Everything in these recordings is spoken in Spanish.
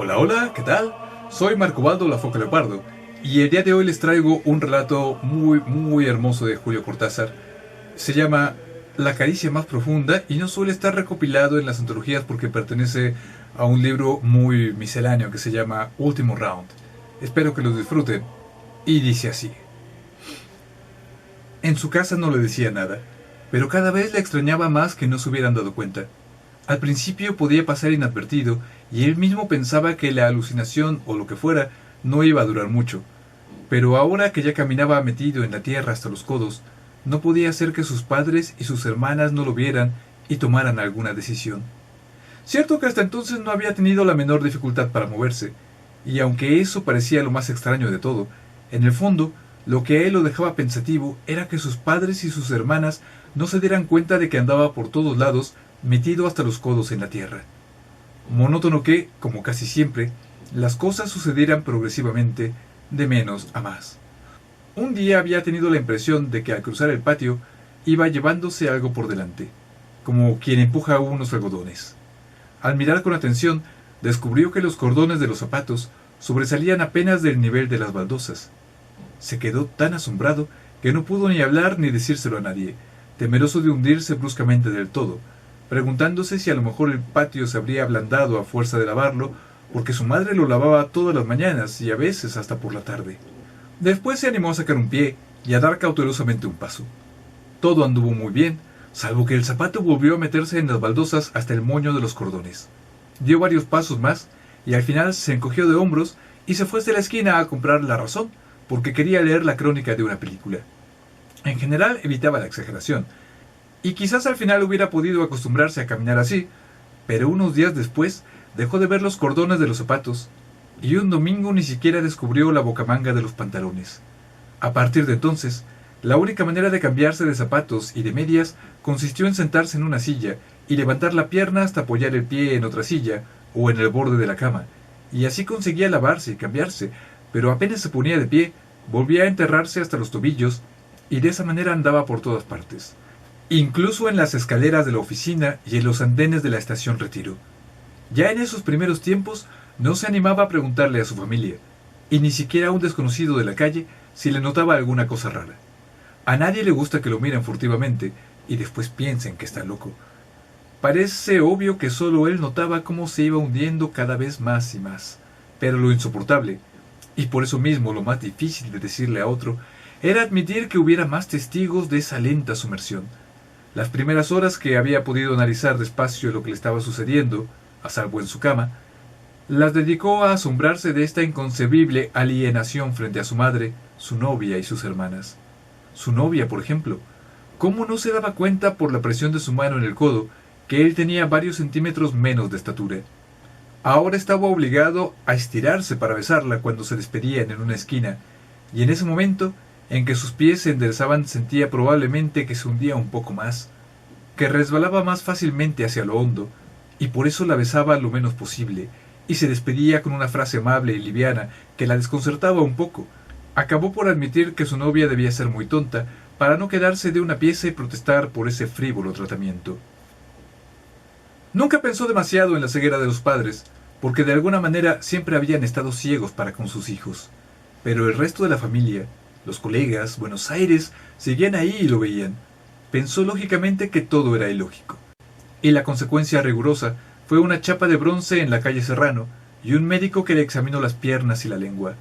Hola, hola, ¿qué tal? Soy Marco Baldo La Foca Leopardo y el día de hoy les traigo un relato muy hermoso de Julio Cortázar. Se llama La caricia más profunda y no suele estar recopilado en las antologías porque pertenece a un libro muy misceláneo que se llama Último Round. Espero que lo disfruten y dice así. En su casa no le decía nada, pero cada vez le extrañaba más que no se hubieran dado cuenta. Al principio podía pasar inadvertido y él mismo pensaba que la alucinación o lo que fuera no iba a durar mucho. Pero ahora que ya caminaba metido en la tierra hasta los codos, no podía hacer que sus padres y sus hermanas no lo vieran y tomaran alguna decisión. Cierto que hasta entonces no había tenido la menor dificultad para moverse, y aunque eso parecía lo más extraño de todo, en el fondo, lo que a él lo dejaba pensativo era que sus padres y sus hermanas no se dieran cuenta de que andaba por todos lados metido hasta los codos en la tierra. Monótono que, como casi siempre, las cosas sucedieran progresivamente de menos a más. Un día había tenido la impresión de que al cruzar el patio iba llevándose algo por delante, como quien empuja unos algodones. Al mirar con atención, descubrió que los cordones de los zapatos sobresalían apenas del nivel de las baldosas. Se quedó tan asombrado que no pudo ni hablar ni decírselo a nadie, temeroso de hundirse bruscamente del todo, preguntándose si a lo mejor el patio se habría ablandado a fuerza de lavarlo, porque su madre lo lavaba todas las mañanas y a veces hasta por la tarde. Después se animó a sacar un pie y a dar cautelosamente un paso. Todo anduvo muy bien, salvo que el zapato volvió a meterse en las baldosas hasta el moño de los cordones. Dio varios pasos más y al final se encogió de hombros y se fue hasta la esquina a comprar La Razón, porque quería leer la crónica de una película. En general evitaba la exageración, y quizás al final hubiera podido acostumbrarse a caminar así, pero unos días después dejó de ver los cordones de los zapatos, y un domingo ni siquiera descubrió la bocamanga de los pantalones. A partir de entonces, la única manera de cambiarse de zapatos y de medias consistió en sentarse en una silla y levantar la pierna hasta apoyar el pie en otra silla o en el borde de la cama, y así conseguía lavarse y cambiarse, pero apenas se ponía de pie, volvía a enterrarse hasta los tobillos, y de esa manera andaba por todas partes, incluso en las escaleras de la oficina y en los andenes de la estación Retiro. Ya en esos primeros tiempos no se animaba a preguntarle a su familia, y ni siquiera a un desconocido de la calle si le notaba alguna cosa rara. A nadie le gusta que lo miren furtivamente y después piensen que está loco. Parece obvio que solo él notaba cómo se iba hundiendo cada vez más y más, pero lo insoportable, y por eso mismo lo más difícil de decirle a otro, era admitir que hubiera más testigos de esa lenta sumersión. Las primeras horas que había podido analizar despacio lo que le estaba sucediendo, a salvo en su cama, las dedicó a asombrarse de esta inconcebible alienación frente a su madre, su novia y sus hermanas. Su novia, por ejemplo, ¿cómo no se daba cuenta por la presión de su mano en el codo que él tenía varios centímetros menos de estatura? Ahora estaba obligado a estirarse para besarla cuando se despedían en una esquina, y en ese momento en que sus pies se enderezaban sentía probablemente que se hundía un poco más, que resbalaba más fácilmente hacia lo hondo, y por eso la besaba lo menos posible, y se despedía con una frase amable y liviana que la desconcertaba un poco. Acabó por admitir que su novia debía ser muy tonta para no quedarse de una pieza y protestar por ese frívolo tratamiento. Nunca pensó demasiado en la ceguera de los padres, porque de alguna manera siempre habían estado ciegos para con sus hijos. Pero el resto de la familia, los colegas, Buenos Aires, seguían ahí y lo veían. Pensó lógicamente que todo era ilógico. Y la consecuencia rigurosa fue una chapa de bronce en la calle Serrano y un médico que le examinó las piernas y la lengua.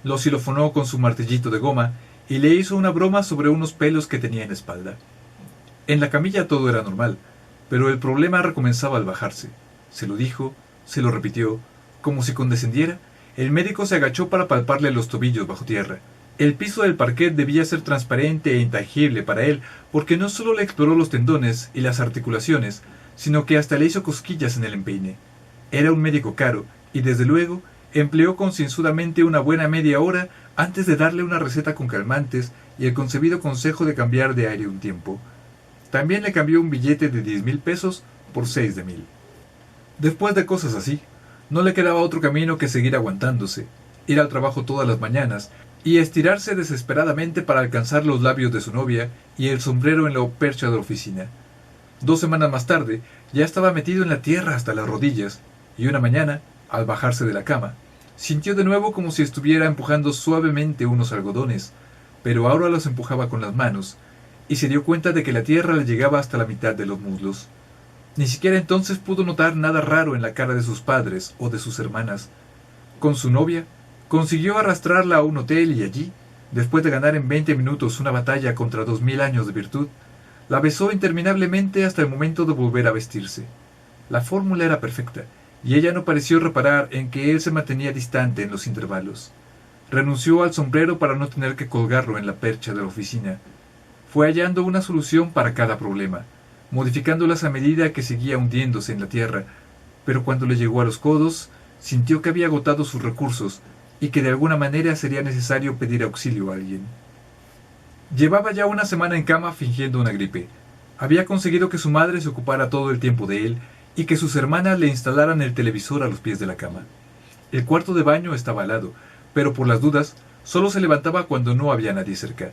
Lo xilofonó con su martillito de goma y le hizo una broma sobre unos pelos que tenía en la espalda. En la camilla todo era normal, pero el problema recomenzaba al bajarse. Se lo dijo, se lo repitió, como si condescendiera. El médico se agachó para palparle los tobillos bajo tierra. El piso del parquet debía ser transparente e intangible para él, porque no solo le exploró los tendones y las articulaciones, sino que hasta le hizo cosquillas en el empeine. Era un médico caro, y desde luego empleó concienzudamente una buena media hora antes de darle una receta con calmantes y el concebido consejo de cambiar de aire un tiempo. También le cambió un billete de 10,000 pesos por 6 de 1,000. Después de cosas así, no le quedaba otro camino que seguir aguantándose, ir al trabajo todas las mañanas y estirarse desesperadamente para alcanzar los labios de su novia y el sombrero en la percha de la oficina. 2 semanas más tarde, ya estaba metido en la tierra hasta las rodillas, y una mañana, Al bajarse de la cama, sintió de nuevo como si estuviera empujando suavemente unos algodones, pero ahora los empujaba con las manos, y se dio cuenta de que la tierra le llegaba hasta la mitad de los muslos. Ni siquiera entonces pudo notar nada raro en la cara de sus padres o de sus hermanas. Con su novia, consiguió arrastrarla a un hotel y allí, después de ganar en 20 minutos una batalla contra 2000 años de virtud, la besó interminablemente hasta el momento de volver a vestirse. La fórmula era perfecta, y ella no pareció reparar en que él se mantenía distante en los intervalos. Renunció al sombrero para no tener que colgarlo en la percha de la oficina. Fue hallando una solución para cada problema, modificándolas a medida que seguía hundiéndose en la tierra, pero cuando le llegó a los codos, sintió que había agotado sus recursos y que de alguna manera sería necesario pedir auxilio a alguien. Llevaba ya una semana en cama fingiendo una gripe. Había conseguido que su madre se ocupara todo el tiempo de él y que sus hermanas le instalaran el televisor a los pies de la cama. El cuarto de baño estaba al lado, pero por las dudas, solo se levantaba cuando no había nadie cerca.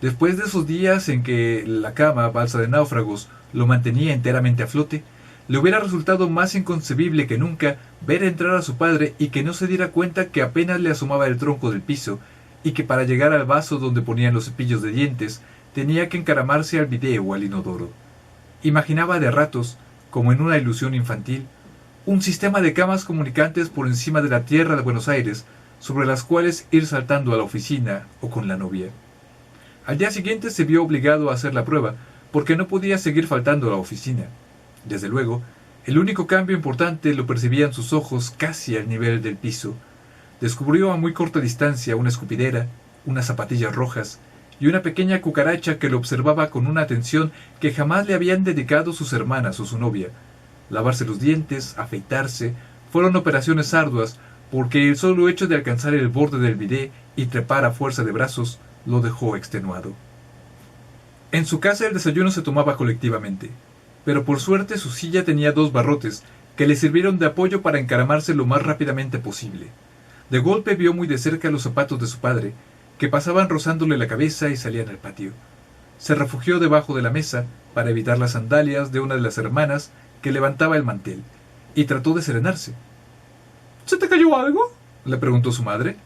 Después de esos días en que la cama, balsa de náufragos, lo mantenía enteramente a flote, le hubiera resultado más inconcebible que nunca ver entrar a su padre y que no se diera cuenta que apenas le asomaba el tronco del piso y que para llegar al vaso donde ponían los cepillos de dientes tenía que encaramarse al bidé o al inodoro. Imaginaba de ratos, como en una ilusión infantil, un sistema de camas comunicantes por encima de la tierra de Buenos Aires, sobre las cuales ir saltando a la oficina o con la novia. Al día siguiente se vio obligado a hacer la prueba, porque no podía seguir faltando a la oficina. Desde luego, el único cambio importante lo percibían sus ojos casi al nivel del piso. Descubrió a muy corta distancia una escupidera, unas zapatillas rojas y una pequeña cucaracha que lo observaba con una atención que jamás le habían dedicado sus hermanas o su novia. Lavarse los dientes, afeitarse, fueron operaciones arduas, porque el solo hecho de alcanzar el borde del bidé y trepar a fuerza de brazos lo dejó extenuado. En su casa el desayuno se tomaba colectivamente, pero por suerte su silla tenía 2 barrotes que le sirvieron de apoyo para encaramarse lo más rápidamente posible. De golpe vio muy de cerca los zapatos de su padre, que pasaban rozándole la cabeza y salían al patio. Se refugió debajo de la mesa para evitar las sandalias de una de las hermanas que levantaba el mantel, y trató de serenarse. ¿Se te cayó algo?, le preguntó su madre.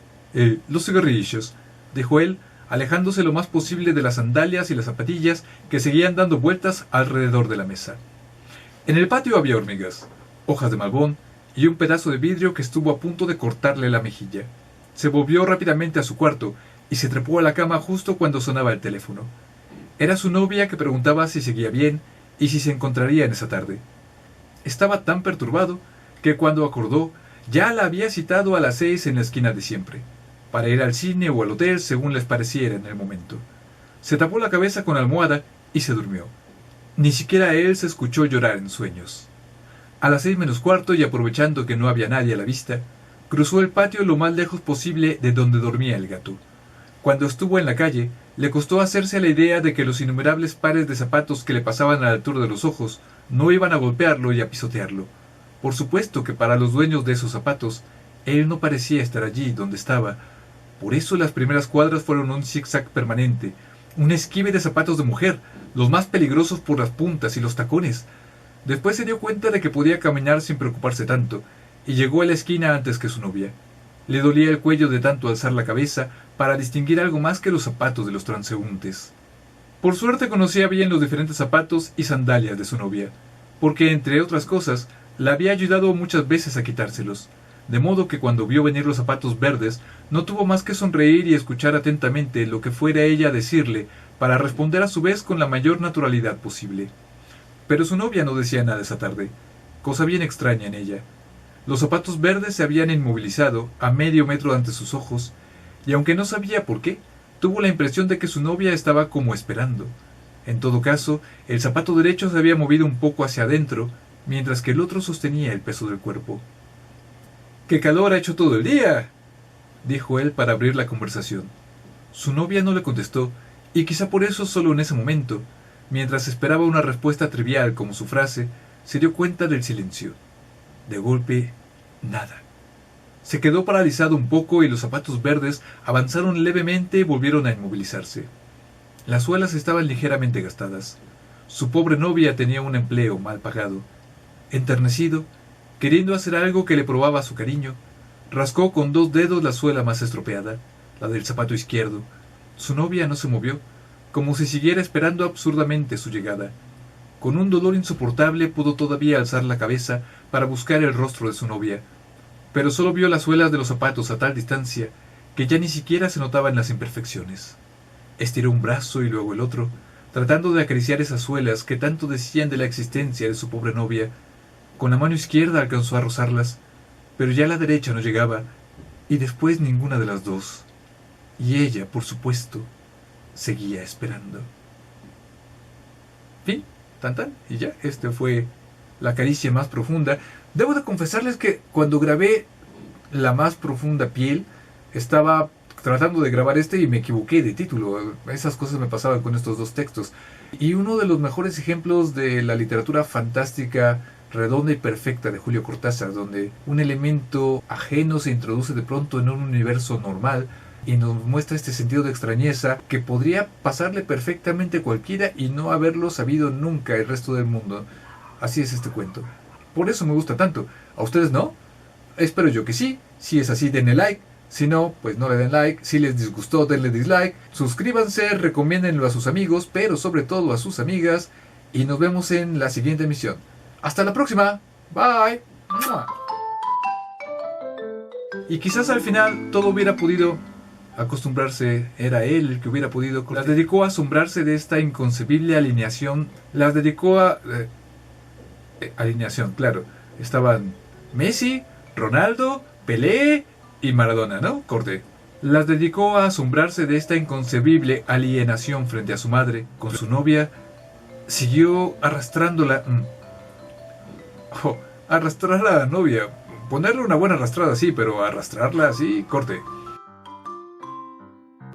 Los cigarrillos, dijo él, alejándose lo más posible de las sandalias y las zapatillas que seguían dando vueltas alrededor de la mesa. En el patio había hormigas, hojas de malbón y un pedazo de vidrio que estuvo a punto de cortarle la mejilla. Se volvió rápidamente a su cuarto y se trepó a la cama justo cuando sonaba el teléfono. Era su novia que preguntaba si seguía bien y si se encontrarían esa tarde. Estaba tan perturbado que cuando acordó ya la había citado a las 6 en la esquina de siempre, para ir al cine o al hotel según les pareciera en el momento. Se tapó la cabeza con almohada y se durmió. Ni siquiera él se escuchó llorar en sueños. A las 6 menos cuarto, y aprovechando que no había nadie a la vista, cruzó el patio lo más lejos posible de donde dormía el gato. Cuando estuvo en la calle, le costó hacerse a la idea de que los innumerables pares de zapatos que le pasaban a la altura de los ojos no iban a golpearlo y a pisotearlo. Por supuesto que para los dueños de esos zapatos, él no parecía estar allí donde estaba. Por eso las primeras cuadras fueron un zigzag permanente, un esquive de zapatos de mujer, los más peligrosos por las puntas y los tacones. Después se dio cuenta de que podía caminar sin preocuparse tanto, y llegó a la esquina antes que su novia. Le dolía el cuello de tanto alzar la cabeza para distinguir algo más que los zapatos de los transeúntes. Por suerte conocía bien los diferentes zapatos y sandalias de su novia, porque, entre otras cosas, la había ayudado muchas veces a quitárselos, de modo que cuando vio venir los zapatos verdes, no tuvo más que sonreír y escuchar atentamente lo que fuera ella a decirle, para responder a su vez con la mayor naturalidad posible. Pero su novia no decía nada esa tarde, cosa bien extraña en ella. Los zapatos verdes se habían inmovilizado a medio metro ante sus ojos, y aunque no sabía por qué, tuvo la impresión de que su novia estaba como esperando. En todo caso, el zapato derecho se había movido un poco hacia adentro, mientras que el otro sostenía el peso del cuerpo. «¡Qué calor ha hecho todo el día!», dijo él para abrir la conversación. Su novia no le contestó, y quizá por eso solo en ese momento, mientras esperaba una respuesta trivial como su frase, se dio cuenta del silencio. De golpe, nada. Se quedó paralizado un poco y los zapatos verdes avanzaron levemente y volvieron a inmovilizarse. Las suelas estaban ligeramente gastadas. Su pobre novia tenía un empleo mal pagado. Enternecido, Queriendo hacer algo que le probaba su cariño, rascó con 2 dedos la suela más estropeada, la del zapato izquierdo. Su novia no se movió, como si siguiera esperando absurdamente su llegada. Con un dolor insoportable pudo todavía alzar la cabeza para buscar el rostro de su novia, pero solo vio las suelas de los zapatos a tal distancia que ya ni siquiera se notaban las imperfecciones. Estiró un brazo y luego el otro, tratando de acariciar esas suelas que tanto decían de la existencia de su pobre novia. Con la mano izquierda alcanzó a rozarlas, pero ya la derecha no llegaba, y después ninguna de las dos. Y ella, por supuesto, seguía esperando. Fin, tan tan, y ya, fue la caricia más profunda. Debo de confesarles que cuando grabé La más profunda piel, estaba tratando de grabar y me equivoqué de título. Esas cosas me pasaban con estos 2 textos. Y uno de los mejores ejemplos de la literatura fantástica, redonda y perfecta de Julio Cortázar, donde un elemento ajeno se introduce de pronto en un universo normal y nos muestra este sentido de extrañeza que podría pasarle perfectamente a cualquiera y no haberlo sabido nunca el resto del mundo. Así es este cuento. Por eso me gusta tanto. ¿A ustedes no? Espero yo que sí. Si es así, denle like. Si no, pues no le den like. Si les disgustó, denle dislike. Suscríbanse, recomiéndenlo a sus amigos, pero sobre todo a sus amigas. Y nos vemos en la siguiente emisión. ¡Hasta la próxima! Bye. Y quizás al final todo hubiera podido acostumbrarse, era él el que hubiera podido. Las dedicó a asombrarse de esta inconcebible alineación. Las dedicó a... alineación, claro. Estaban Messi, Ronaldo, Pelé y Maradona, ¿no? Corte. Las dedicó a asombrarse de esta inconcebible alienación frente a su madre. Con su novia, siguió arrastrándola. Arrastrar a la novia. Ponerle una buena arrastrada, sí, pero arrastrarla así, corte.